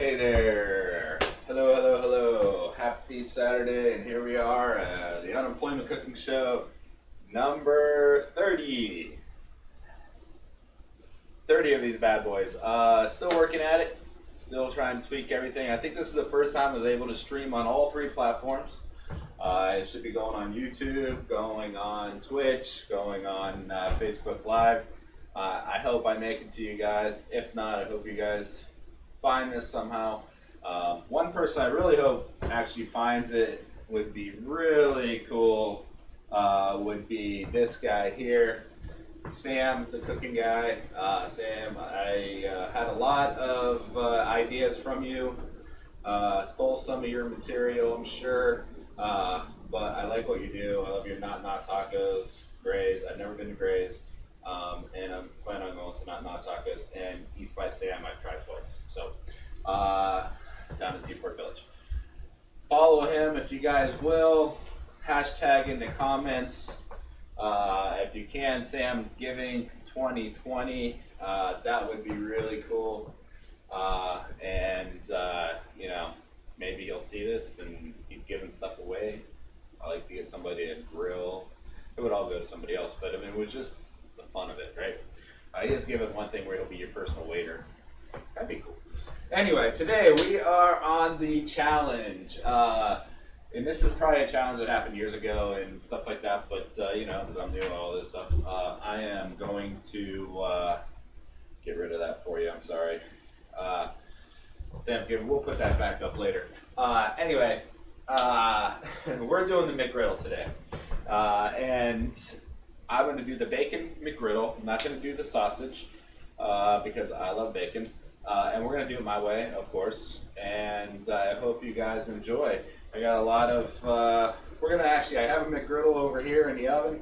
Hey there. Hello, hello, hello. Happy Saturday, and here we are at the Unemployment Cooking Show number 30. 30 of these bad boys. Still working at it. Still trying to tweak everything. I think this is the first time I was able to stream on all three platforms. It should be going on YouTube, going on Twitch, going on Facebook Live. I hope I make it to you guys. If not, I hope you guys find this somehow. One person I really hope actually finds it would be really cool. Would be this guy here, Sam, the cooking guy. Sam, I had a lot of ideas from you. Stole some of your material, I'm sure. But I like what you do. I love your Not Tacos, Graze. I've never been to Graze. And I'm planning on going to Not Tacos and Eats by Sam. I've tried twice. So, down in Seaport Village. Follow him if you guys will. Hashtag in the comments. If you can, Sam Giving 2020. That would be really cool. You know, maybe he'll see this and he's giving stuff away. I like to get somebody a grill. It would all go to somebody else, but I mean, it was just the fun of it, right? He has given one thing where he'll be your personal waiter. That'd be cool. Anyway, today we are on the challenge. And this is probably a challenge that happened years ago and stuff like that, but you know, because I'm new at all this stuff, I am going to get rid of that for you. I'm sorry. Sam, we'll put that back up later. Anyway, we're doing the McGriddle today. And I'm going to do the bacon McGriddle. I'm not going to do the sausage because I love bacon. And we're going to do it my way, of course. And I hope you guys enjoy. I got a lot of, I have a McGriddle over here in the oven,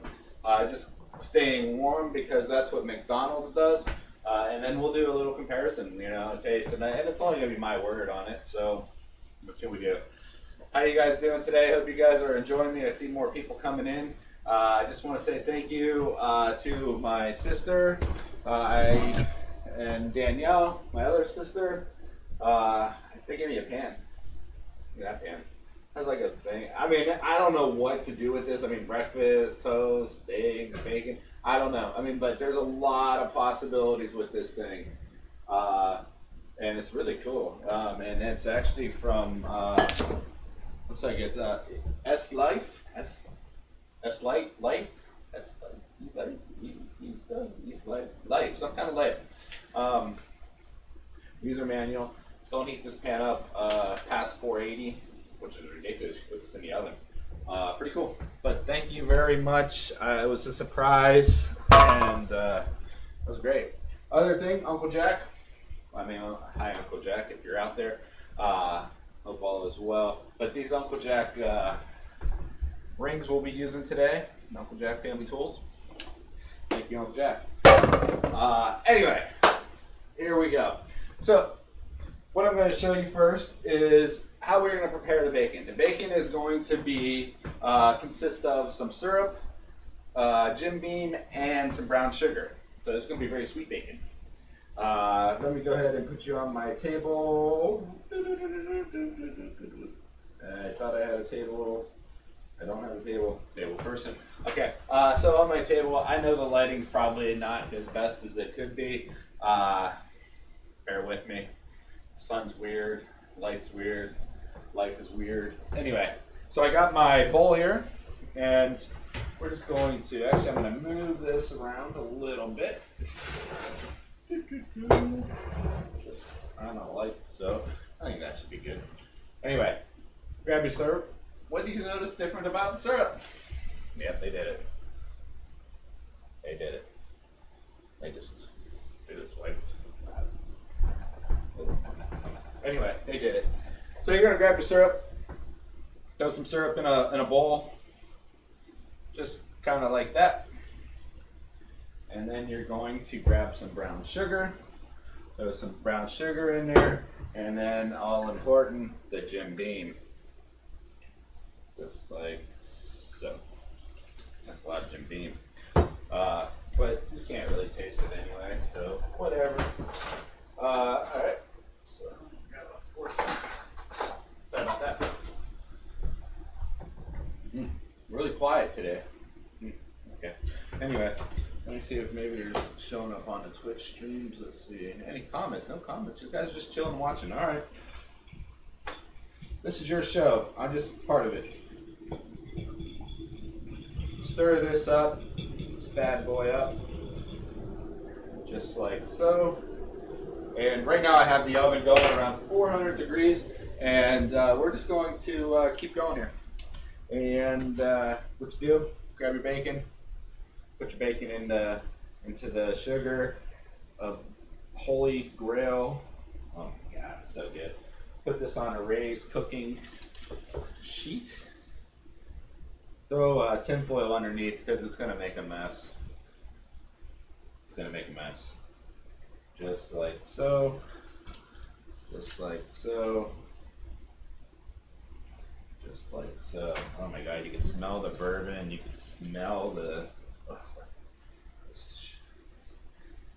just staying warm because that's what McDonald's does. And then we'll do a little comparison, you know, taste. And it's only going to be my word on it, so what can we do? How you guys doing today? Hope you guys are enjoying me. I see more people coming in. I just want to say thank you to my sister and Danielle, my other sister. They gave me a pan. That pan. That's like a thing. I mean, I don't know what to do with this. I mean, breakfast, toast, eggs, bacon. I don't know. I mean, but there's a lot of possibilities with this thing. And it's really cool. And it's actually from, looks like it's S Life. S Life? S Life. Some kind of life. User manual. Don't heat this pan up past 480, which is ridiculous. It's in the oven. Pretty cool. But thank you very much. It was a surprise, and it was great. Other thing, Uncle Jack. I mean, hi, Uncle Jack, if you're out there. Hope all is well. But these Uncle Jack rings we'll be using today. Uncle Jack Family Tools. Thank you, Uncle Jack. Anyway, here we go. So, what I'm going to show you first is how we're going to prepare the bacon. The bacon is going to be consist of some syrup, Jim Beam, and some brown sugar. So it's going to be very sweet bacon. Let me go ahead and put you on my table. I thought I had a table. I don't have a table person. Okay, so on my table, I know the lighting's probably not as best as it could be. Bear with me. The sun's weird, light's weird, life is weird. Anyway, so I got my bowl here, and we're just going to, actually I'm going to move this around a little bit. Just, I don't like it, so I think that should be good. Anyway, grab your syrup. What do you notice different about the syrup? Yep, they did it. They did it. They just wiped. Anyway, they did it. So you're gonna grab your syrup, throw some syrup in a bowl, just kind of like that, and then you're going to grab some brown sugar, throw some brown sugar in there, and then all important, the Jim Beam, just like so. That's a lot of Jim Beam, but you can't really taste it anyway, so whatever. All right. So grab a fork. Sorry about that. Really quiet today. Okay. Anyway, let me see if maybe you're showing up on the Twitch streams. Let's see. Any comments? No comments. You guys are just chilling, watching. All right. This is your show. I'm just part of it. Stir this up, this bad boy up, just like so. And right now I have the oven going around 400 degrees, and we're just going to keep going here. And what you do, grab your bacon, put your bacon into the sugar of Holy Grail. Oh my God, it's so good. Put this on a raised cooking sheet. Throw tinfoil underneath because it's going to make a mess. It's going to make a mess. Just like so. Just like so. Just like so. Oh my God, you can smell the bourbon. You can smell the...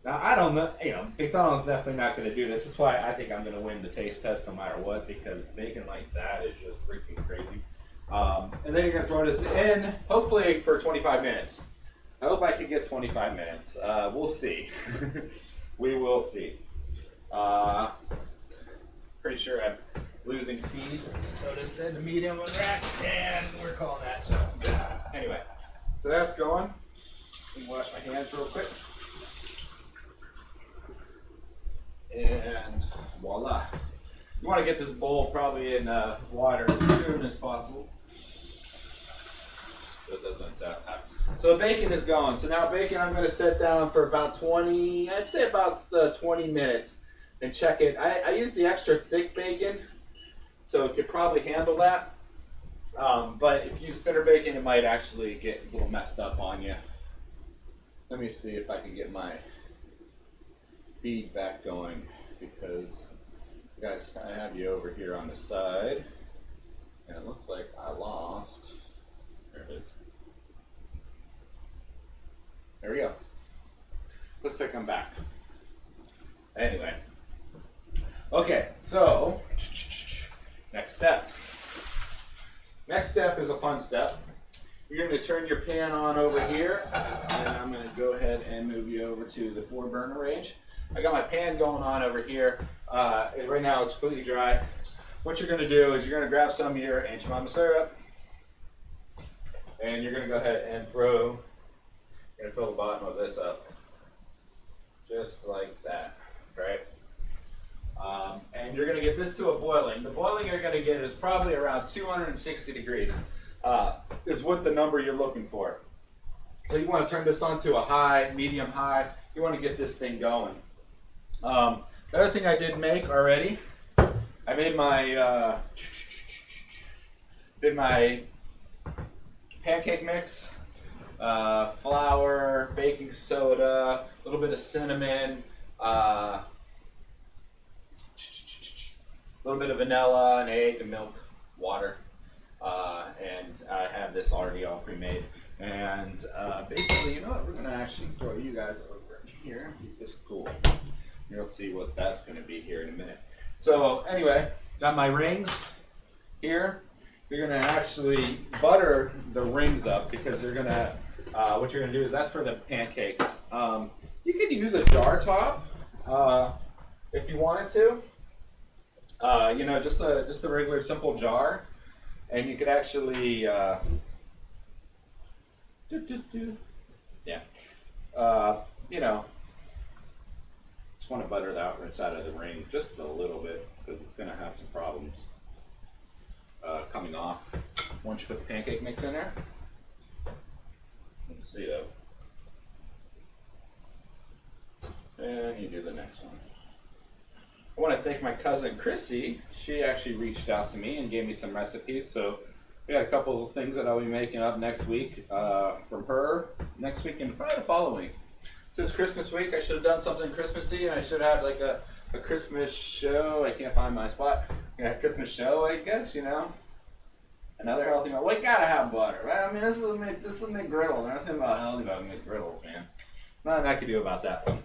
Now, I don't know, McDonald's definitely not going to do this. That's why I think I'm going to win the taste test no matter what, because bacon like that is just freaking crazy. And then you're going to throw this in, hopefully for 25 minutes. I hope I can get 25 minutes. We'll see. We will see. Pretty sure I'm losing speed. Throw this in the medium rack, and we're calling that. So, anyway, so that's going. Let me wash my hands real quick. And voila. You want to get this bowl probably in water as soon as possible. So it doesn't happen. So the bacon is going. So now bacon I'm going to set down for about 20 minutes and check it. I use the extra thick bacon, so it could probably handle that. But if you use thinner bacon, it might actually get a little messed up on you. Let me see if I can get my feedback going, because guys, I have you over here on the side, and it looks like I lost. There it is. There we go. Looks like I'm back. Anyway. Okay, so next step. Next step is a fun step. You're going to turn your pan on over here, and I'm going to go ahead and move you over to the 4-burner range. I got my pan going on over here. Right now it's completely dry. What you're going to do is you're going to grab some of your Aunt Jemima syrup, and you're going to go ahead and fill the bottom of this up, just like that, right? And you're going to get this to a boiling. The boiling you're going to get is probably around 260 degrees, is what the number you're looking for. So you want to turn this on to a high, medium high. You want to get this thing going. The other thing I did make already, I made my pancake mix, flour, baking soda, a little bit of cinnamon, a little bit of vanilla, an egg, and milk, water, and I have this already all pre-made. And basically, you know what, we're going to actually throw you guys over here, keep this cool. You'll see what that's going to be here in a minute. So anyway, got my rings here. you're gonna actually butter the rings up because you're gonna. What you're gonna do is that's for the pancakes. You could use a jar top if you wanted to. You know, just a regular simple jar, and you could actually. Yeah. You know, just want to butter the outside side of the ring just a little bit because it's going to have some problems coming off once you put the pancake mix in there. Let's see though. And you do the next one. I want to thank my cousin Chrissy. She actually reached out to me and gave me some recipes. So we got a couple of things that I'll be making up next week from her. Next week and probably the following. Since Christmas week, I should have done something Christmassy, and I should have had like a Christmas show. I can't find my spot. Yeah, Christmas show, I guess, you know. Another healthy meal. We gotta have butter, right? I mean, this is a McGriddle. There's nothing about healthy about McGriddles, man. Nothing I can do about that one.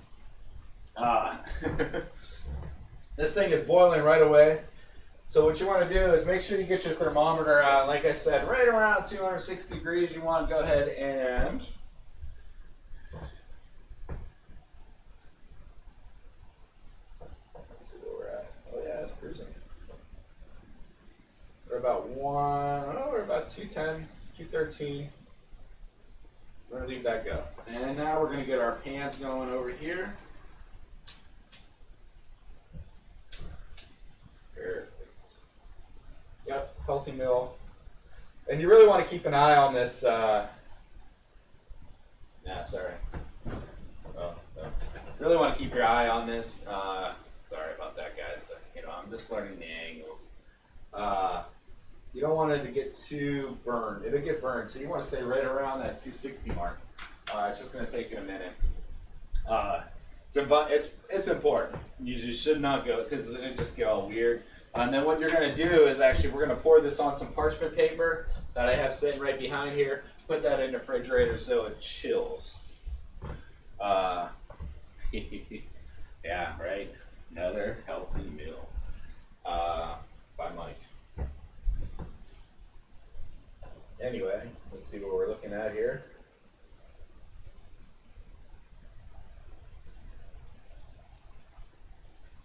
This thing is boiling right away. So what you want to do is make sure you get your thermometer out. Like I said, right around 260 degrees. You want to go ahead and cruising. We're about we're about 210, 213. We're gonna leave that go. And now we're gonna get our pans going over here. Perfect. Yep, healthy meal. And you really want to keep an eye on this. Sorry. Oh, no. Really want to keep your eye on this. Sorry about that, guys. You know, I'm just learning the angles. You don't want it to get too burned. It'll get burned, so you want to stay right around that 260 mark. It's just going to take you a minute. It's important. You just should not go because it'll just get all weird. And then what you're going to do is actually we're going to pour this on some parchment paper that I have sitting right behind here. Put that in the refrigerator so it chills. Yeah, right. Another healthy meal by Mike. Anyway, let's see what we're looking at here.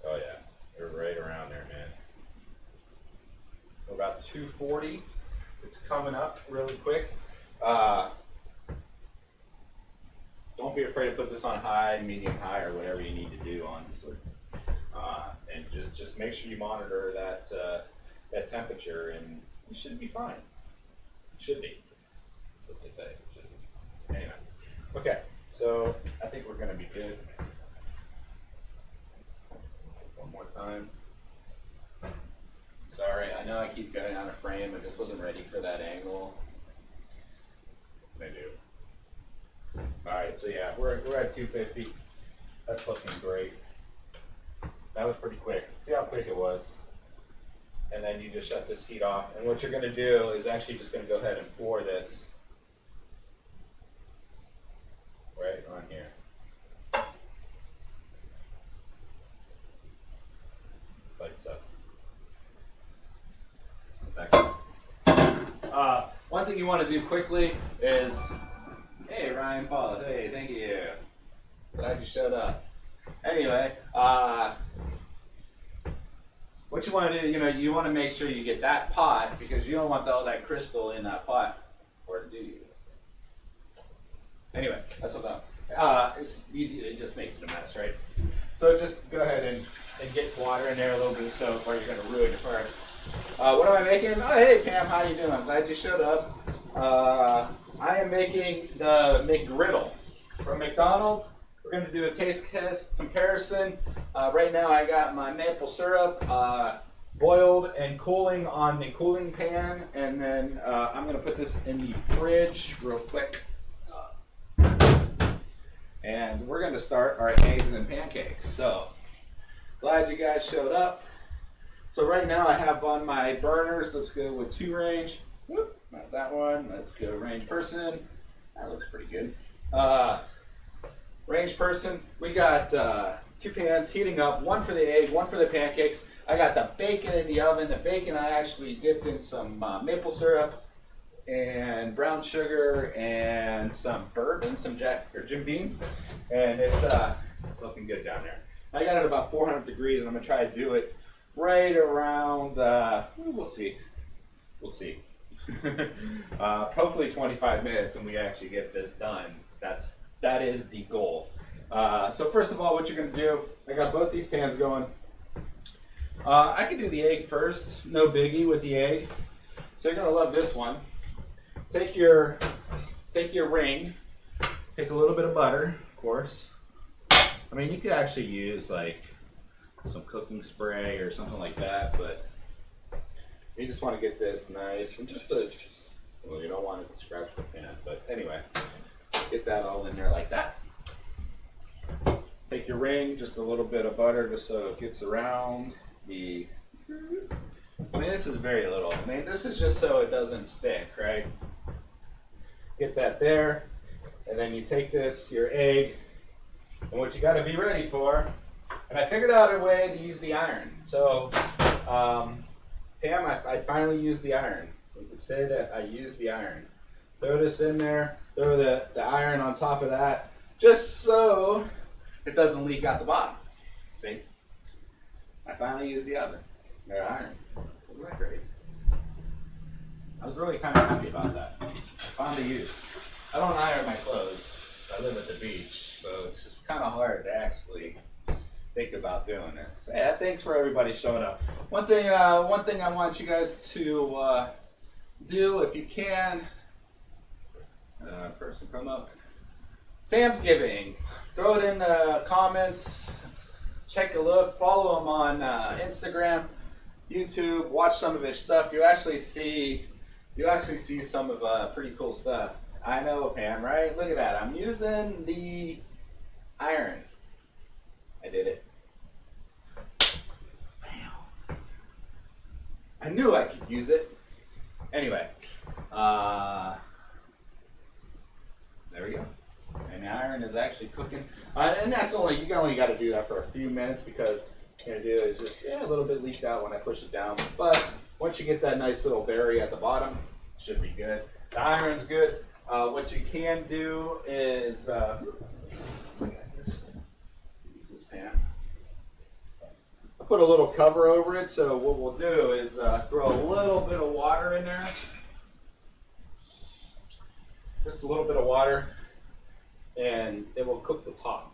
Oh yeah, we're right around there, man. We're about 240. It's coming up really quick. Don't be afraid to put this on high, medium high, or whatever you need to do, honestly. And just make sure you monitor that temperature, and you should be fine. It should be. That's what they say. It should be. Anyway, okay. So I think we're gonna be good. One more time. Sorry, I know I keep going out of frame. I just wasn't ready for that angle. I do. All right, so yeah, we're at 250. That's looking great. That was pretty quick. See how quick it was. And then you just shut this heat off. And what you're going to do is actually just going to go ahead and pour this right on here. Like so. One thing you want to do quickly is, hey Ryan Paul, hey, thank you. Glad you showed up. Anyway, what you want to do, you want to make sure you get that pot because you don't want all that crystal in that pot, or do you? Anyway, that's enough. It just makes it a mess, right? So just go ahead and get water in there, a little bit of soap, or you're going to ruin your part. What am I making? Oh, hey Pam, how you doing? I'm glad you showed up. I am making the McGriddle from McDonald's. We're going to do a taste test comparison. Right now I got my maple syrup boiled and cooling on the cooling pan, and then I'm going to put this in the fridge real quick. And we're going to start our eggs and pancakes. So, glad you guys showed up. So right now I have on my burners, let's go with 2 range. Whoop, not that one. Let's go range person. That looks pretty good. Range person, we got 2 pans heating up, one for the egg, one for the pancakes. I got the bacon in the oven. The bacon I actually dipped in some maple syrup and brown sugar and some bourbon, some Jack or Jim Beam, and it's looking good down there. I got it about 400 degrees, and I'm gonna try to do it right around. We'll see. Hopefully 25 minutes, and we actually get this done. That is the goal. So first of all, what you're gonna do? I got both these pans going. I can do the egg first. No biggie with the egg. So you're gonna love this one. Take your ring. Take a little bit of butter, of course. I mean, you could actually use like some cooking spray or something like that, but you just want to get this nice and just this. Well, you don't want it to scratch the pan, but anyway, get that all in there like that. Take your ring, just a little bit of butter, just so it gets around the. I mean, this is very little. I mean, this is just so it doesn't stick, right? Get that there, and then you take this, your egg, and what you got to be ready for. And I figured out a way to use the iron. So, Pam, I finally used the iron. We could say that I used the iron. Throw this in there, throw the iron on top of that, just so it doesn't leak out the bottom. See? I finally used the oven. Their iron. Wasn't that great? I was really kind of happy about that. Found the use. I don't iron my clothes. I live at the beach, so it's just kind of hard to actually think about doing this. Yeah, thanks for everybody showing up. One thing I want you guys to do, if you can, person come up. Sam's Giving. Throw it in the comments. Check a look. Follow him on Instagram, YouTube. Watch some of his stuff. You actually see some of pretty cool stuff. I know, Pam, right? Look at that. I'm using the iron. I did it. Bam. I knew I could use it. Anyway, there we go. And the iron is actually cooking. And that's you only got to do that for a few minutes because what I'm going to do is just, a little bit leaked out when I push it down. But once you get that nice little berry at the bottom, it should be good. The iron's good. What you can do is, use this pan. I put a little cover over it, so what we'll do is throw a little bit of water in there. Just a little bit of water, and it will cook the top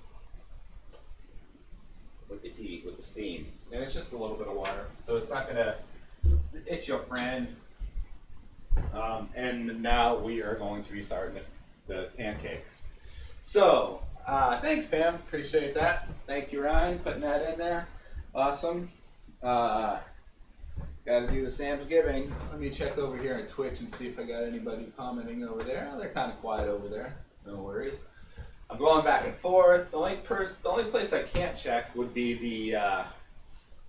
with the heat, with the steam. And it's just a little bit of water, so it's not gonna itch your friend. And now we are going to be starting the pancakes. So, thanks, Pam. Appreciate that. Thank you, Ryan, putting that in there. Awesome. Got to do the Sam's Giving. Let me check over here on Twitch and see if I got anybody commenting over there. Oh, they're kind of quiet over there. No worries. I'm going back and forth. The only place I can't check would be the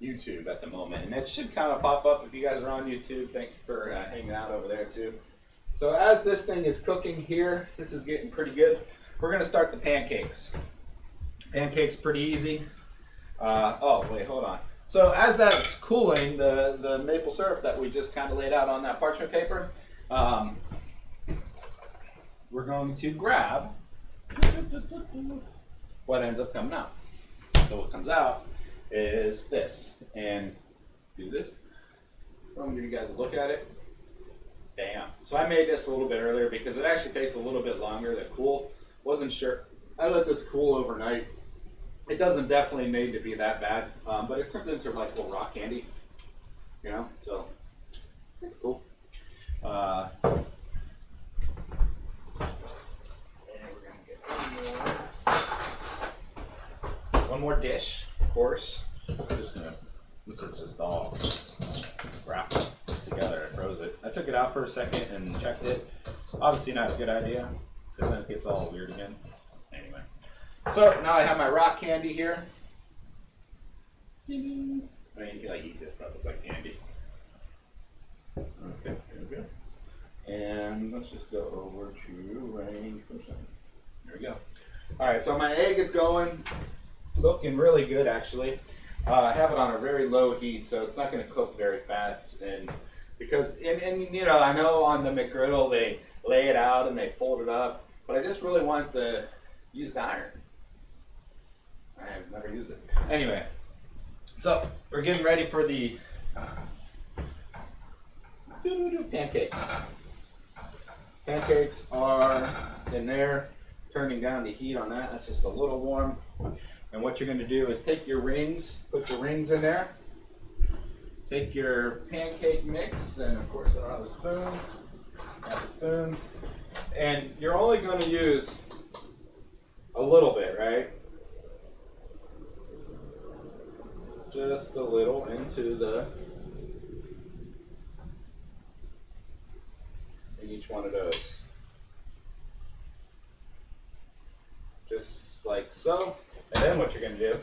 YouTube at the moment, and it should kind of pop up if you guys are on YouTube. Thank you for hanging out over there too. So as this thing is cooking here, this is getting pretty good. We're gonna start the pancakes. Pancakes pretty easy. Oh wait, hold on. So as that's cooling, the maple syrup that we just kind of laid out on that parchment paper, we're going to grab what ends up coming out. So what comes out is this, and do this. I'm gonna give you guys a look at it. Bam. So I made this a little bit earlier because it actually takes a little bit longer to cool. Wasn't sure. I let this cool overnight. It doesn't definitely need to be that bad, but it turns into like little rock candy, you know. So it's cool. And we're gonna get one more dish, of course. This is just all wrapped together. I froze it. I took it out for a second and checked it. Obviously not a good idea because then it gets all weird again. Anyway, so now I have my rock candy here. I mean, you can like eat this stuff. It's like candy. Okay, here we go. And let's just go over to range for a second. There we go. All right, so my egg is going. looking really good actually. I have it on a very low heat, so it's not going to cook very fast. And because, and you know, I know on the McGriddle they lay it out and they fold it up, but I just really want to use the iron. I have never used it. Anyway, so we're getting ready for the pancakes. Pancakes are in there, turning down the heat on that. That's just a little warm. And what you're going to do is take your rings, put your rings in there, take your pancake mix, and of course I don't have a spoon, and you're only going to use a little bit, right? Just a little into in each one of those. Just like so. And then what you're going to do,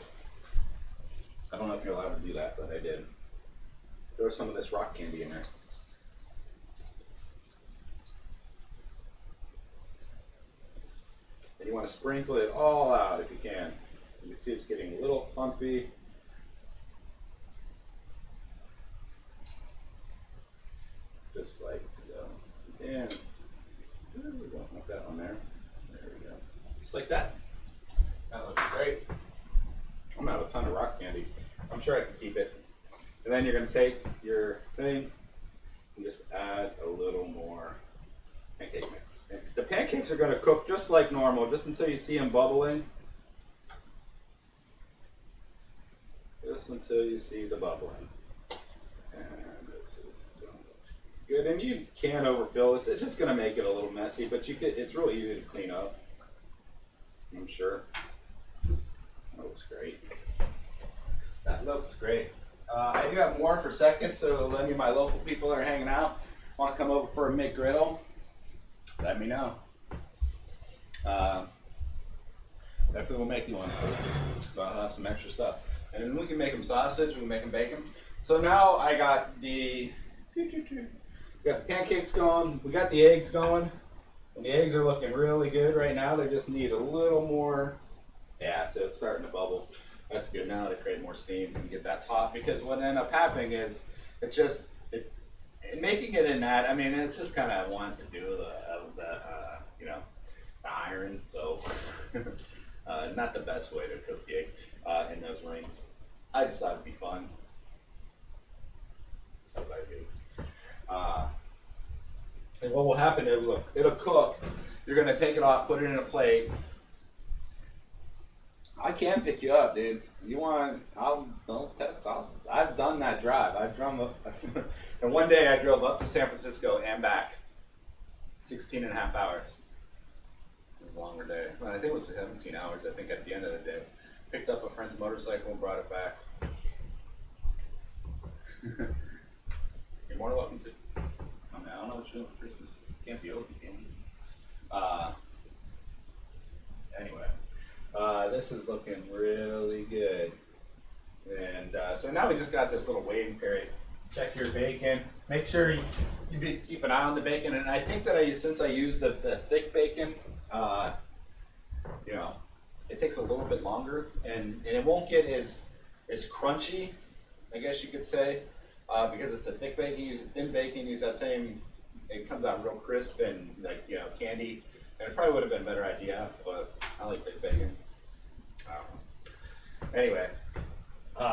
I don't know if you're allowed to do that, but I did. Throw some of this rock candy in there. And you want to sprinkle it all out if you can. You can see it's getting a little clumpy. Just like so. And we don't want that on there. There we go. Just like that. That looks great. I'm gonna have a ton of rock candy. I'm sure I can keep it. And then you're gonna take your thing and just add a little more pancake mix. And the pancakes are gonna cook just like normal, just until you see them bubbling. Just until you see the bubbling. And this is good. And you can overfill this. It's just gonna make it a little messy, but it's really easy to clean up, I'm sure. That looks great. That looks great. I do have more for seconds, so let me, my local people that are hanging out, want to come over for a McGriddle, let me know. Definitely will make you one. So I'll have some extra stuff. And then we can make them sausage, we can make them bacon. So now I got the pancakes going, we got the eggs going. And the eggs are looking really good right now. They just need a little more. Yeah, so it's starting to bubble. That's good now to create more steam and get that top, because what ended up happening is making it in that, I mean, it's just kind of wanting to do the iron, so not the best way to cook the egg in those rings. I just thought it'd be fun. That's what I do. And what will happen is, look, it'll cook. You're gonna take it off, put it in a plate. I can pick you up, dude. You want? I've done that drive. I've driven up, and one day I drove up to San Francisco and back, 16 and a half hours. It was a longer day. Well, I think it was 17 hours. I think at the end of the day, picked up a friend's motorcycle and brought it back. You're more than welcome to. I mean, I don't know what you're doing for Christmas. Can't be open, can you? Anyway. This is looking really good. And so now we just got this little waiting period. Check your bacon. Make sure you keep an eye on the bacon. And I think that since I use the thick bacon, it takes a little bit longer, and it won't get as crunchy, I guess you could say, because it's a thick bacon. Use a thin bacon, use that same, it comes out real crisp and candy. And it probably would have been a better idea, but I like thick bacon. Anyway,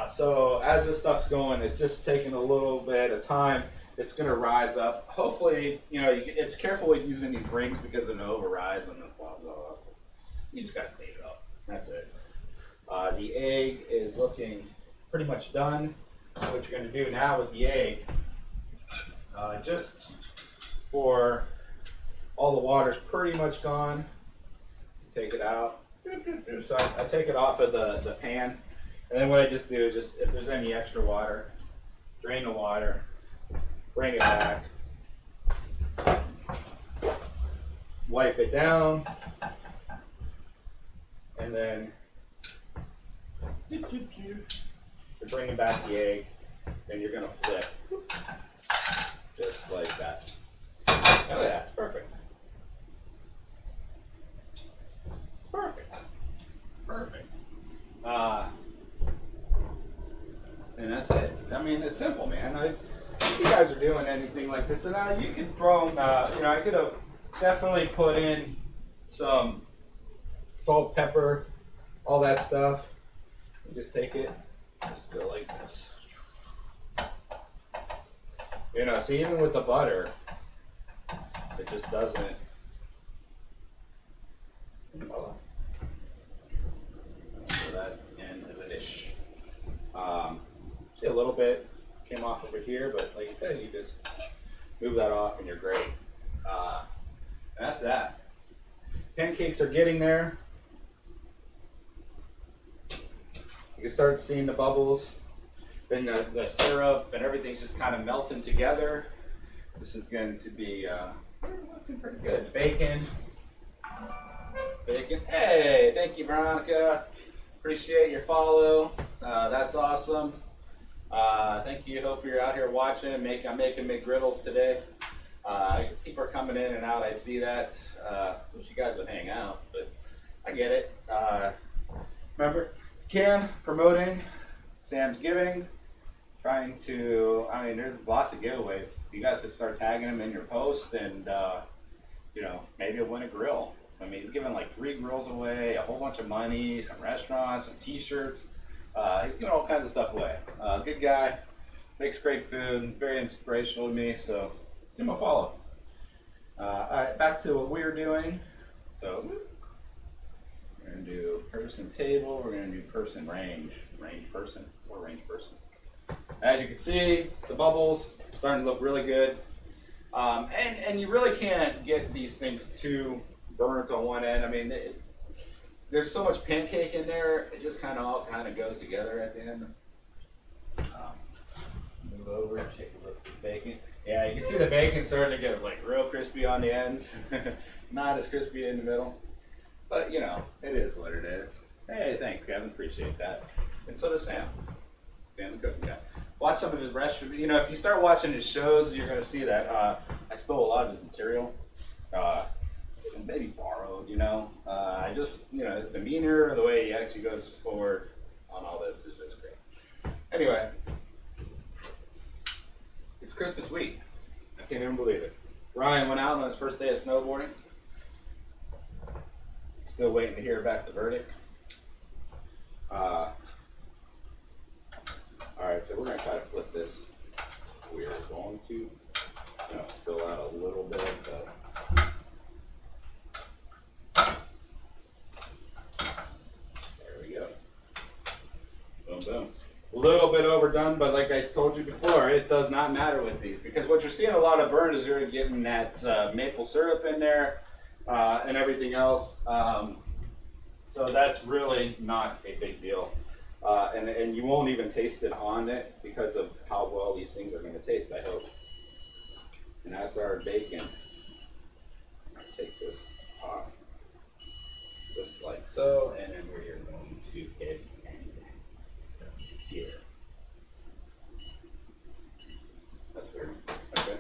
so as this stuff's going, it's just taking a little bit of time. It's going to rise up. Hopefully, it's careful with using these rings because it'll overrise and it falls off. You just got to clean it up. That's it. The egg is looking pretty much done. What you're going to do now with the egg, just for all the water's pretty much gone. Take it out. So I take it off of the pan, and then what I just do is just, if there's any extra water, drain the water, bring it back, wipe it down, and then you're bringing back the egg, and you're gonna flip, just like that. Oh yeah, it's perfect. Perfect. Perfect. mean, it's simple, man. If you guys are doing anything like this, and you could throw them, I could have definitely put in some salt, pepper, all that stuff. You just take it, just go like this. See, even with the butter, it just doesn't. Voila. Throw that in as a dish. See, a little bit came off over here, but like you said, you just move that off and you're great. That's that. Pancakes are getting there. You can start seeing the bubbles. Then the syrup and everything's just kind of melting together. This is going to be looking pretty good. Bacon. Hey, thank you, Veronica. Appreciate your follow. That's awesome. Thank you. Hope you're out here watching. I'm making McGriddles today. People are coming in and out. I see that. Wish you guys would hang out, but I get it. Remember, promoting Sam's Giving. Trying to, there's lots of giveaways. You guys could start tagging them in your post, and maybe you'll win a grill. He's giving like 3 grills away, a whole bunch of money, some restaurants, some T-shirts. He's giving all kinds of stuff away. Good guy, makes great food, very inspirational to me. So give him a follow. All right, back to what we were doing. So we're gonna do person table. We're gonna do person range person. As you can see, the bubbles starting to look really good. And you really can't get these things too burnt on one end. There's so much pancake in there, it just all goes together at the end. Move over, take a look at the bacon. Yeah, you can see the bacon starting to get real crispy on the ends. Not as crispy in the middle. But it is what it is. Hey, thanks, Kevin. Appreciate that. And so does Sam. Sam the cooking guy. Watch some of his restaurants. If you start watching his shows, you're going to see that I stole a lot of his material. Maybe borrowed, I just, his demeanor, the way he actually goes forward on all this is just great. Anyway, it's Christmas week. I can't even believe it. Ryan went out on his first day of snowboarding. Still waiting to hear back the verdict. Alright, so we're going to try to flip this. We are going to spill out a little bit, but boom. A little bit overdone, but like I told you before, it does not matter with these, because what you're seeing a lot of burn is you're getting that maple syrup in there and everything else. So that's really not a big deal. And you won't even taste it on it because of how well these things are going to taste, I hope. And that's our bacon. Take this off, just like so, and then we're going to hit here. That's weird. Okay.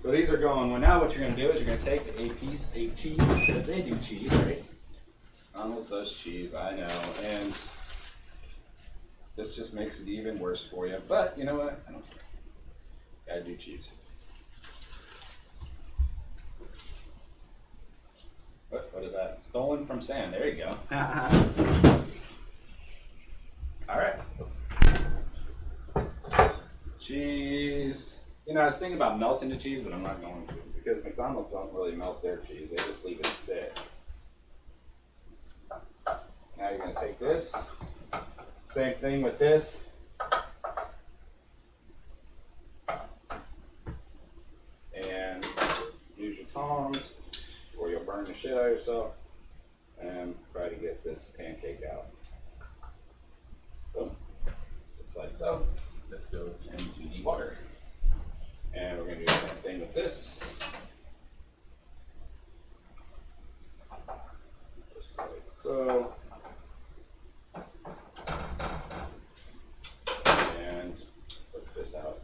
So these are going. Well, now what you're going to do is you're going to take a piece of cheese, because they do cheese, right? Almost does cheese, I know. And this just makes it even worse for you. But you know what? I don't care. Gotta do cheese. What is that? Stolen from Sam. There you go. All right. Cheese. I was thinking about melting the cheese, but I'm not going to, because McDonald's don't really melt their cheese. They just leave it sit. Now you're going to take this. Same thing with this. And use your tongs, or you'll burn the shit out of yourself. And try to get this pancake out. Boom. Just like so. Let's go into the water. And we're going to do the same thing with this. Just like so. And put this out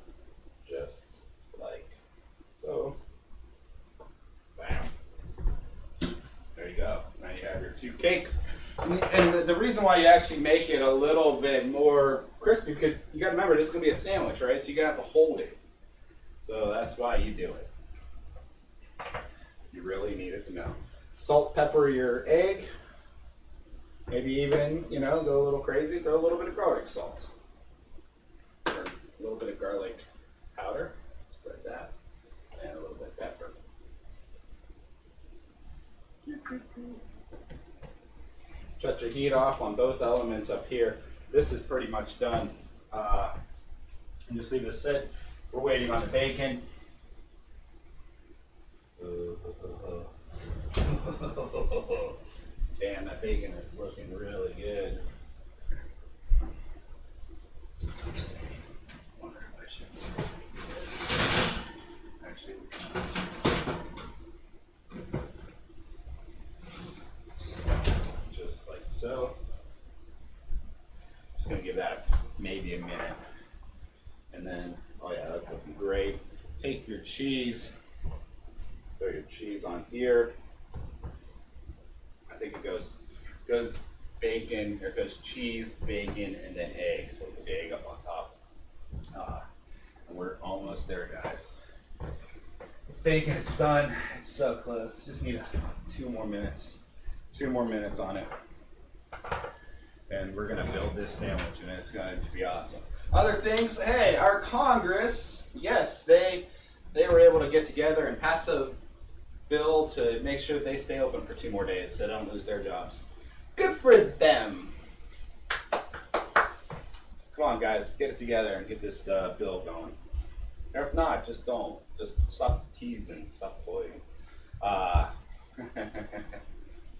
just like so. Bam. There you go. Now you have your 2 cakes. And the reason why you actually make it a little bit more crispy because you got to remember this is gonna be a sandwich, right? So you gotta have to hold it. So that's why you do it. You really need it to know. Salt, pepper your egg. Maybe even, you know, go a little crazy, throw a little bit of garlic salt. Or a little bit of garlic powder, spread that, and a little bit of pepper. Shut your heat off on both elements up here. This is pretty much done. And just leave this sit. We're waiting on the bacon. Damn, that bacon is looking really good. Wonder if I should actually. Just like so. Just gonna give that maybe a minute. And then, oh yeah, that's looking great. Take your cheese, throw your cheese on here. I think it goes bacon, or it goes cheese, bacon, and then egg. So the egg up on top. And we're almost there, guys. This bacon is done. It's so close. Just need 2 more minutes. 2 more minutes on it. And we're gonna build this sandwich, and it's going to be awesome. Other things, hey, our Congress, yes, they were able to get together and pass a bill to make sure that they stay open for 2 more days so they don't lose their jobs. Good for them. Come on, guys, get it together and get this bill going. Or if not, just don't. Just stop teasing, stop avoiding.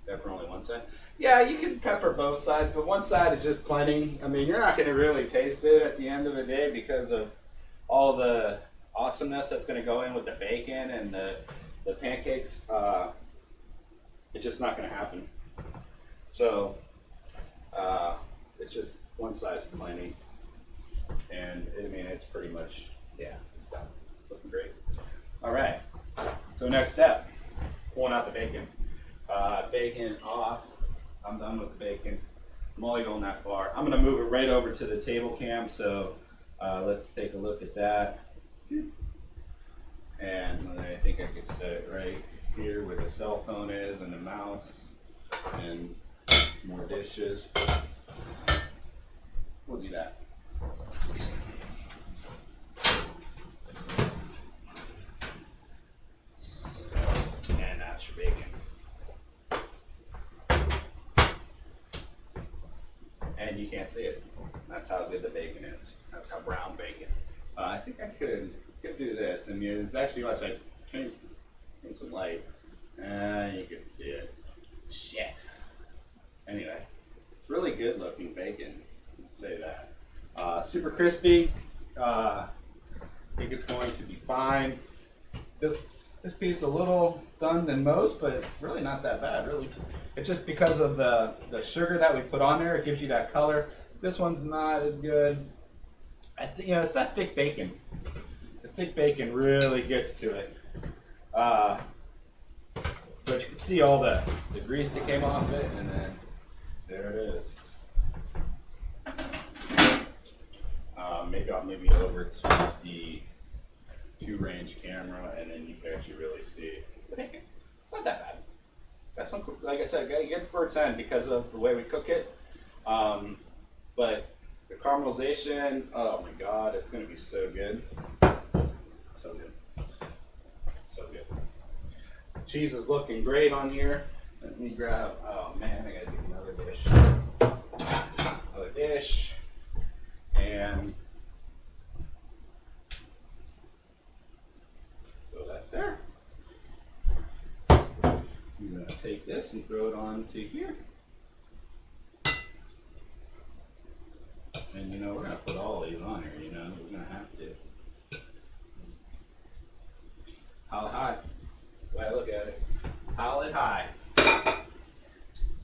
Pepper only one side. Yeah, you can pepper both sides, but one side is just plenty. I mean, you're not going to really taste it at the end of the day because of all the awesomeness that's going to go in with the bacon and the pancakes. It's just not going to happen. So it's just one side's plenty, and I mean it's pretty much, yeah, it's done. It's looking great. All right. So next step, pulling out the bacon. Bacon off. I'm done with the bacon. I'm only going that far. I'm going to move it right over to the table cam. So let's take a look at that. And I think I could set it right here where the cell phone is and the mouse and more dishes. We'll do that. And that's your bacon. And you can't see it. That's how good the bacon is. That's how brown bacon. I think I could do this. I mean, it's actually much like change some light. And you can see it. Shit. Anyway, it's really good looking bacon. Let's say that. Super crispy. I think it's going to be fine. This piece is a little done than most, but really not that bad. Really, it's just because of the sugar that we put on there. It gives you that color. This one's not as good. I think it's that thick bacon. The thick bacon really gets to it. But you can see all the grease that came off it, and then there it is. Maybe I'll move you over to the 2-range camera, and then you can actually really see the bacon. It's not that bad. Got some, like I said, it gets bird's end because of the way we cook it. But the caramelization, oh my god, it's going to be so good. So good. So good. Cheese is looking great on here. Let me grab, oh man, I gotta do another dish. Another dish. And throw that there. I'm gonna take this and throw it onto here. And we're gonna put all these on here, we're gonna have to. How high? The way I look at it, pile it high.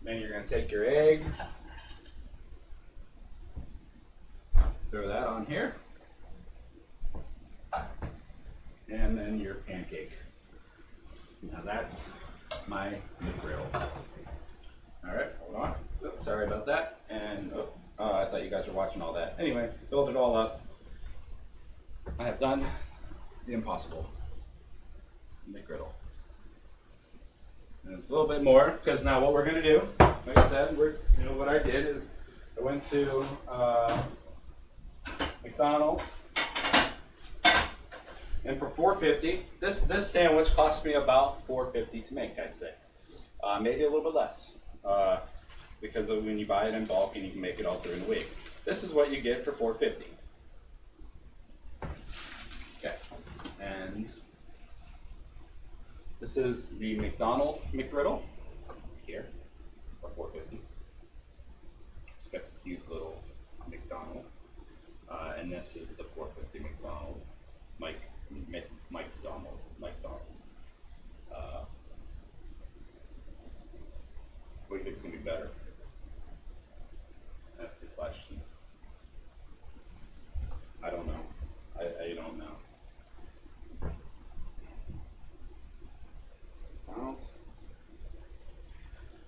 Then you're going to take your egg, throw that on here, and then your pancake. Now that's my grill. All right, hold on. Oops, sorry about that. And I thought you guys were watching all that. anyway, build it all up. I have done the impossible. McGriddle. And it's a little bit more because now what we're gonna do, like I said, what I did is I went to McDonald's, and for $4.50, this sandwich cost me about $4.50 to make, I'd say, maybe a little bit less, because of when you buy it in bulk and you can make it all during the week. This is what you get for $4.50. Okay, and this is the McDonald McGriddle here for $4.50. It's got a cute little McDonald, and this is the $4.50 McDonald Mike Donald. What do you think's gonna be better? That's the question. I don't know. I don't know.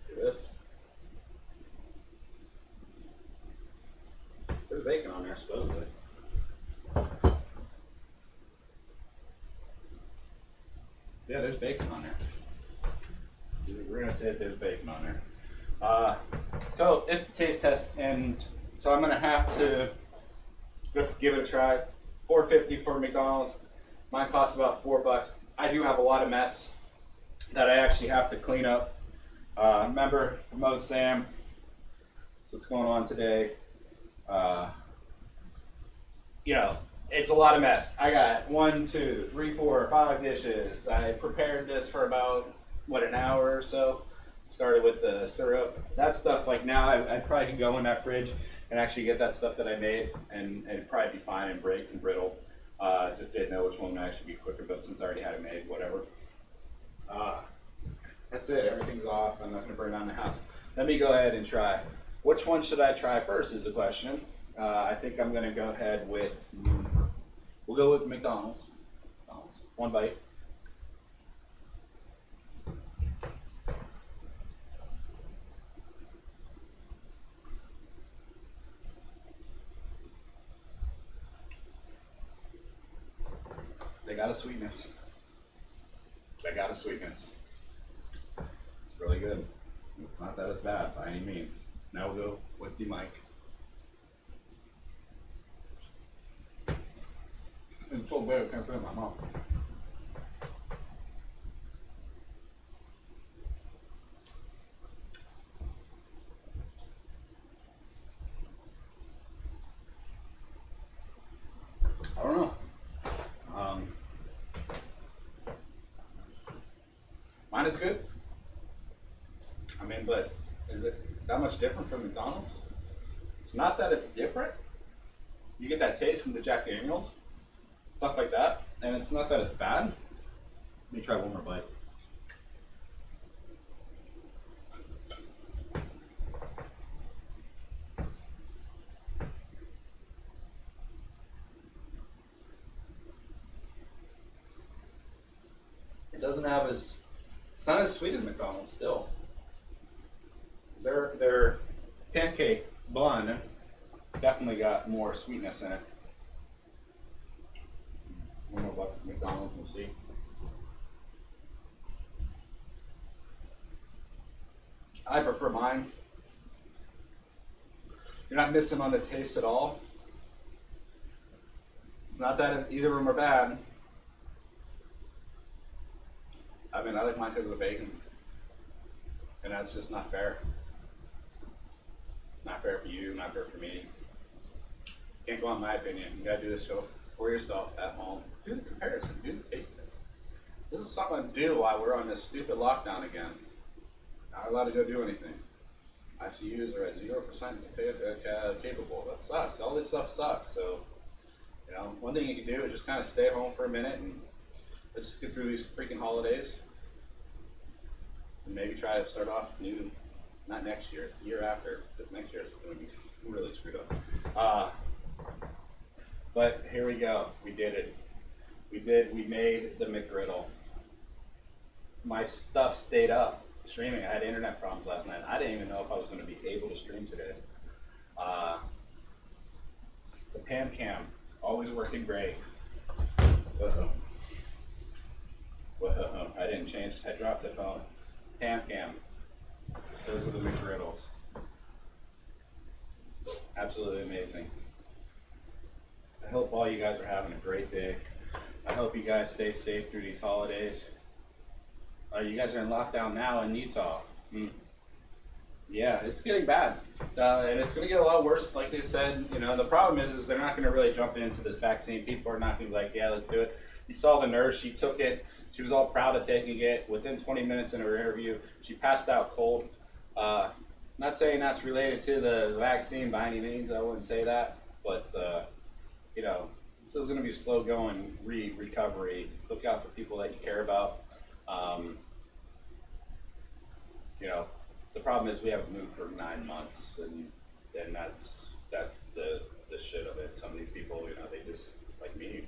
Do this. There's bacon on there, supposedly. Yeah, there's bacon on there. We're gonna say that there's bacon on there. So it's a taste test, and so I'm gonna have to just give it a try. $4.50 for McDonald's. Mine costs about $4. I do have a lot of mess that I actually have to clean up. Remember, promote Sam. That's what's going on today. It's a lot of mess. I got 1, 2, 3, 4, 5 dishes. I prepared this for about, an hour or so. Started with the syrup. That stuff, like now, I probably can go in that fridge and actually get that stuff that I made, and it'd probably be fine and break and brittle. Just didn't know which one would actually be quicker, but since I already had it made, whatever. That's it. Everything's off. I'm not going to burn down the house. Let me go ahead and try. Which one should I try first is the question. I think I'm going to go ahead with, we'll go with McDonald's. One bite. They got a sweetness. It's really good. It's not that it's bad by any means. Now we'll go with the mic. It's so bad I can't put it in my mouth. I don't know. Mine is good. I mean, but is it that much different from McDonald's? It's not that it's different. You get that taste from the Jack Daniels, stuff like that, and it's not that it's bad. Let me try one more bite. It doesn't have it's not as sweet as McDonald's still. Their pancake bun definitely got more sweetness in it. I don't know what McDonald's will see. I prefer mine. You're not missing on the taste at all. It's not that either of them are bad. I mean, I like mine because of the bacon. And that's just not fair. Not fair for you, not fair for me. Can't go on my opinion. You gotta do this show for yourself at home. Do the comparison, do the taste test. This is something to do while we're on this stupid lockdown again. Not allowed to go do anything. ICUs are at 0% capable. That sucks. All this stuff sucks. So, one thing you can do is just kind of stay home for a minute and let's just get through these freaking holidays. And maybe try to start off new, not next year, the year after, because next year is going to be really screwed up. But here we go. We did it. We made the McGriddle. My stuff stayed up streaming. I had internet problems last night. I didn't even know if I was going to be able to stream today. Pam Cam, always working great. Whoa. Whoa, I didn't change, I dropped the phone. Pam Cam, those are the McGriddles. Absolutely amazing. I hope all you guys are having a great day. I hope you guys stay safe through these holidays. You guys are in lockdown now in Utah. Yeah, it's getting bad, and it's going to get a lot worse. Like they said, you know, the problem is they're not going to really jump into this vaccine. People are not going to be like, yeah, let's do it. You saw the nurse; she took it. She was all proud of taking it. Within 20 minutes in her interview, she passed out cold. Not saying that's related to the vaccine by any means. I wouldn't say that, but you know, this is going to be slow going recovery. Look out for people that you care about. You know, the problem is we haven't moved for 9 months, and that's the shit of it. Some of these people, you know, they just, like me,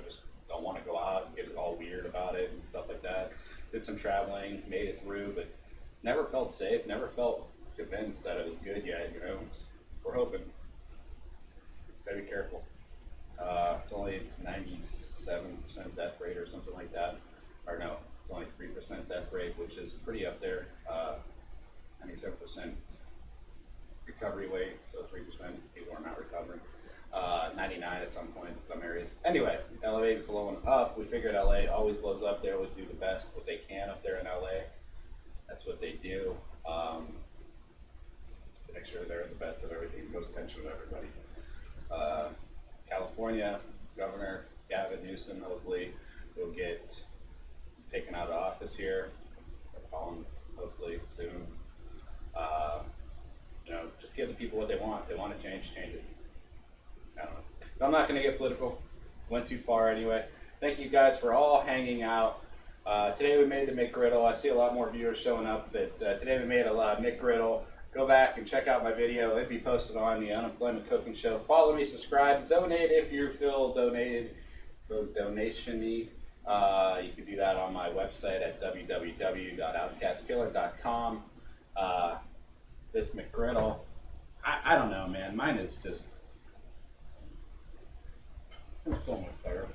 just don't want to go out and get all weird about it and stuff like that. Did some traveling, made it through, but never felt safe, never felt convinced that it was good yet, you know. We're hoping. Gotta be careful. It's only 97% death rate or something like that. Or no, it's only 3% death rate, which is pretty up there. 97% recovery rate, so 3% people are not recovering. 99 at some point in some areas. Anyway, LA is blowing up. We figured LA always blows up. They always do the best what they can up there in LA. That's what they do. To make sure they're the best of everything, most attention to everybody. California Governor Gavin Newsom hopefully will get taken out of office here. I'll call him hopefully soon. You know, just give the people what they want. If they want to change it. I don't know. But I'm not going to get political. Went too far anyway. Thank you guys for all hanging out. Today we made the McGriddle. I see a lot more viewers showing up, but today we made a McGriddle. Go back and check out my video. It'll be posted on the Unemployment Cooking Show. Follow me, subscribe, donate if you feel donation-y. You can do that on my website at www.outcastkiller.com. This McGriddle, I don't know, man. Mine is just it's so much better.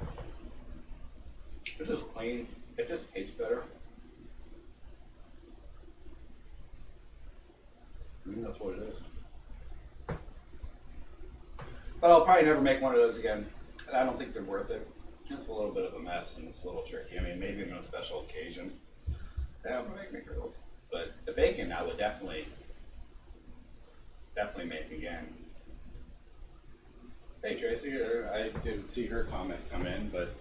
It's just clean. It just tastes better. That's what it is. But I'll probably never make one of those again. And I don't think they're worth it. It's a little bit of a mess and it's a little tricky. I mean, maybe on a special occasion. Yeah, I'm gonna make McGriddles. But the bacon I would definitely make again. Hey Tracy, I didn't see her comment come in, but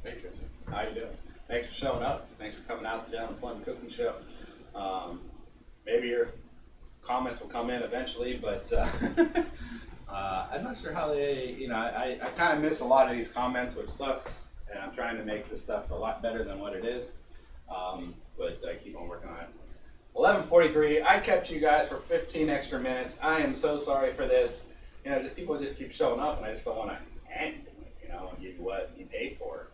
hey Tracy, how you doing? Thanks for showing up. Thanks for coming out to the Unemployment Cooking Show. Maybe your comments will come in eventually, but I'm not sure how they, you know, I kind of miss a lot of these comments, which sucks, and I'm trying to make this stuff a lot better than what it is, but I keep on working on it. 11:43, I kept you guys for 15 extra minutes. I am so sorry for this. You know, just people just keep showing up, and I just don't want to hand it, you know, and give you what you paid for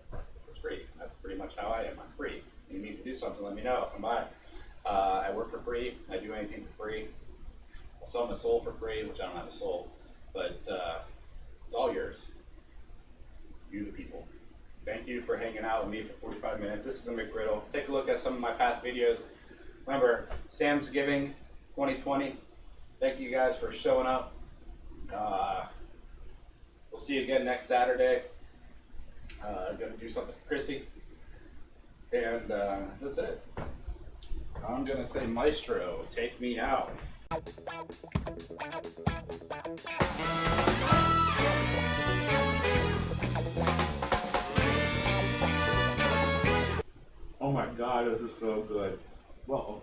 free. That's pretty much how I am. I'm free. You need to do something, let me know. Come by. I work for free. I do anything for free. I'll sell my soul for free, which I don't have a soul, but it's all yours. You, the people. Thank you for hanging out with me for 45 minutes. This is a McGriddle. Take a look at some of my past videos. Remember, Sam's Giving 2020. Thank you guys for showing up. We'll see you again next Saturday. I'm gonna do something for Chrissy, and that's it. I'm gonna say, Maestro, take me out. Oh my God, this is so good. Whoa.